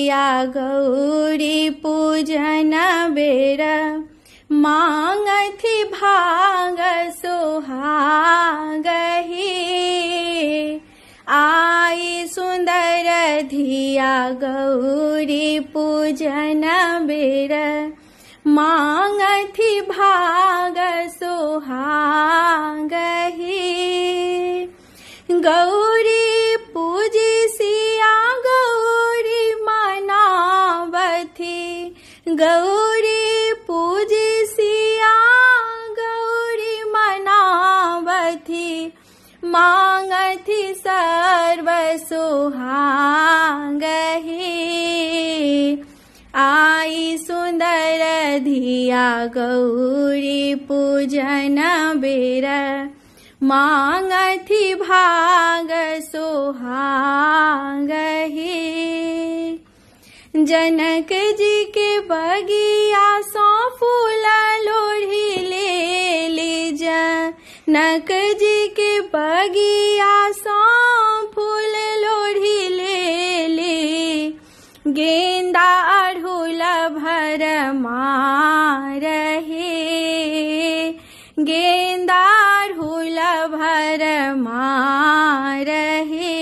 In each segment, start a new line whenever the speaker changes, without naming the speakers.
धिया गौरी पूजन बेर मांगथि भाग सुहागहि। आई सुंदर धिया गौरी पूजन बेर मांगथि भाग सुहागहि। गौरी पूजिसिया गौरी मनावथि। गौरी पूजिसिया गौरी मनावथि। मांगथि सर्व सुहागहि। आई सुंदर धिया गौरी पूजन बेर मांगथि भाग सुहागहि। जनक जी के बगिया सो फूल लोढ़ी ले ली। जनक जी के बगिया सो फूल लोढ़ी ले ली। गेंदा अड़हुल भर मारहे। गेंदा अड़हुल भर मारहे।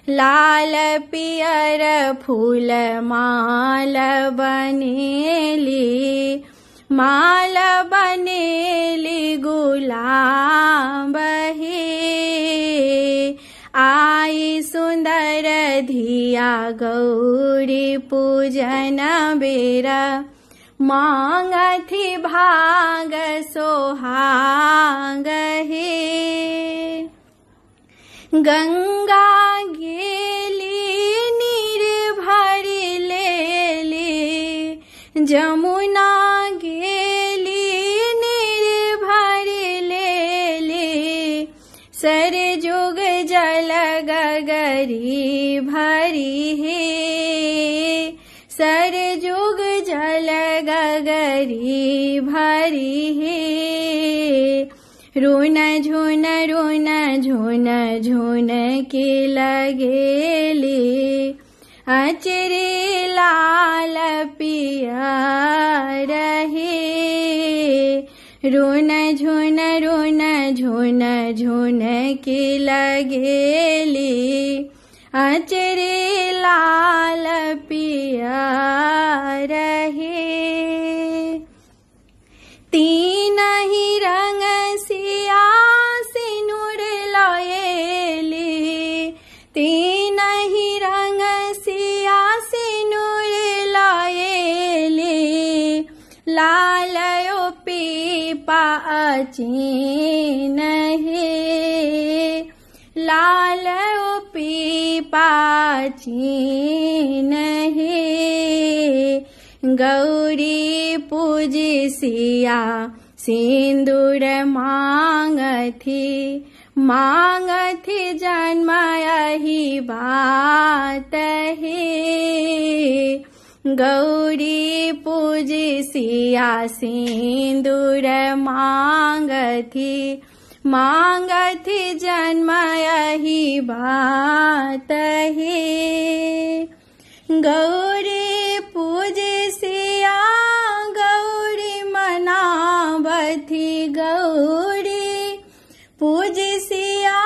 लाल पियर फूल माल बनेली। माल बनेली गुलाब हे। आई सुंदर धिया गौरी पूजन बेर मांगथि भाग सुहागहि। गंगा गेली नीर भरि लेली। जमुना गेली नीर भरि लेली। सरजुग जल गगरी भरी हे। सरजुग जल गगरी भरी हे। रुन झुन झुन के लगेली। अचरे लाल पियर हे। रुन झुन के लगेली। अचरे लाल पियर हे। तीन ही रंग सिया सिनुर लायेली। तीन ही रंग सिया सिनुर लायेली। लाल पीपा अचीन हे। लाल पीपा अचीन हे। गौरी पूजिसिया सिंदूर मांगथि। मांगथि जन्म यही बात हे। गौरी पूजिसिया सिंदूर मांगथि। मांगथि जन्म यही बात हे। गौरी पूजिसिया गौरी मनावथि। गौरी पूजिसिया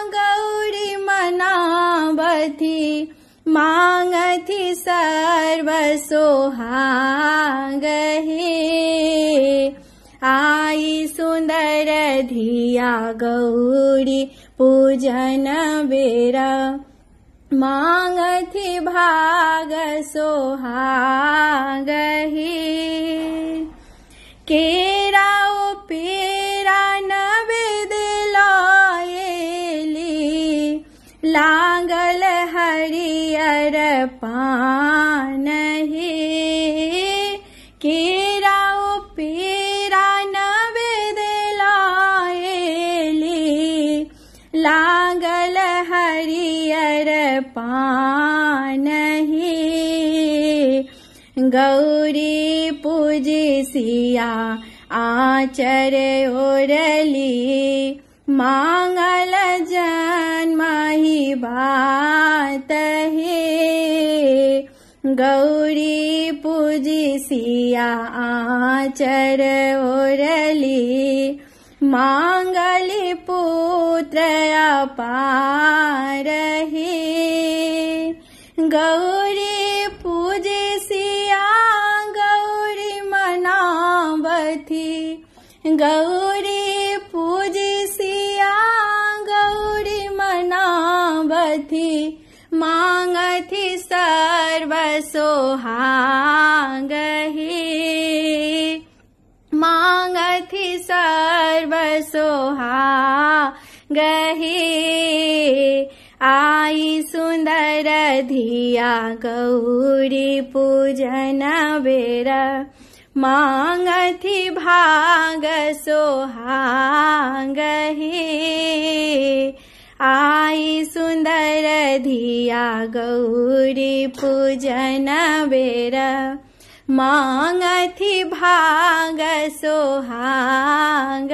गौरी मनावथि। मांगथि सर्व सुहागहि। आई सुंदर धिया गौरी पूजन बेर मांगथि भाग सुहागहि। केरा पेरा नवेद्य लायेली। लागल हरियर पान हे। केरा पेरा नवेद्य लायेली। लागल हरियर पान हे। गौरी पूजिसिया आचर ओरली। मांगल जन्म ही बात हे। गौरी पूजी सिया आचर ओरली मांगली पुत्र अपारही गौरी पूजी सिया गौरी मनावथी गौरी पूजी सिया गौरी मनावथी मांगथी सर्व सोहागही मांगथी सर्व सोहागही आई सुंदर धिया गौरी पूजन बेर मांगथी भाग सोहागही आई सुंदर धिया गौरी पूजन बेर मांगथी भाग सोहाग